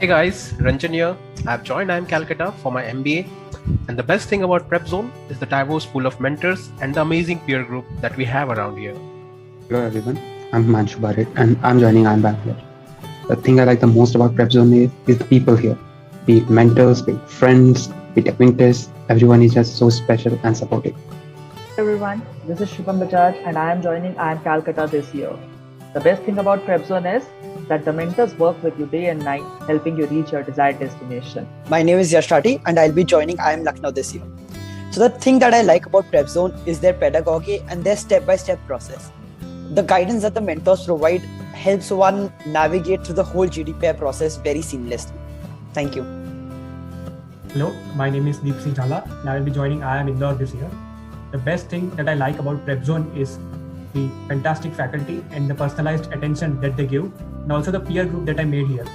Hey guys, Ranjan here. I've joined IIM Calcutta for my MBA, and the best thing about PrepZone is the diverse pool of mentors and the amazing peer group that we have around here. Hello everyone, I'm Manshu Bharat and I'm joining IIM Bangalore. The thing I like the most about PrepZone is the people here. Be it mentors, be it friends, be it acquaintances, everyone is just so special and supportive. Hey everyone, this is Shubham Bajaj and I am joining IIM Calcutta this year. The best thing about PrepZone is that the mentors work with you day and night, helping you reach your desired destination. My name is Yash Rathi and I'll be joining IIM Lucknow this year. So the thing that I like about PrepZone is their pedagogy and their step-by-step process. The guidance that the mentors provide helps one navigate through the whole GDPI process very seamlessly. Thank you. Hello, my name is Deep Singh Jhala and I will be joining IIM Indore this year. The best thing that I like about PrepZone is the fantastic faculty and the personalized attention that they give, and also the peer group that I made here.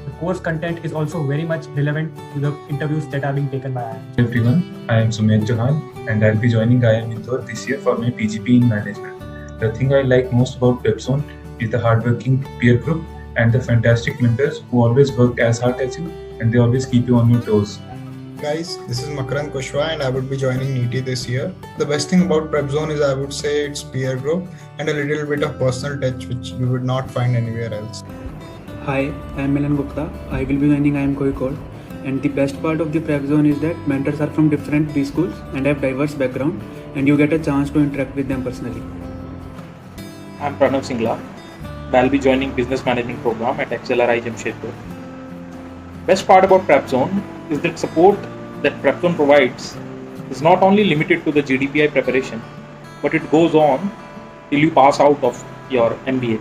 The course content is also very much relevant to the interviews that are being taken by IIM. Hello everyone, I am Sumit Chauhan and I'll be joining IIM Indore this year for my PGP in management. The thing I like most about PrepZone is the hardworking peer group and the fantastic mentors who always work as hard as you and they always keep you on your toes. Guys, this is Makarand Kushwa and I would be joining NEET this year. The best thing about PrepZone is I would say its peer group and a little bit of personal touch which you would not find anywhere else. Hi, I am Milan Gupta. I will be joining IIM Calcutta, and the best part of the PrepZone is that mentors are from different B schools and have diverse background, and you get a chance to interact with them personally. I'm Pranav Singla. I'll be joining Business Management Program at XLRI Jamshedpur. Best part about PrepZone is that support that PrepZone provides is not only limited to the GDPI preparation, but it goes on till you pass out of your MBA.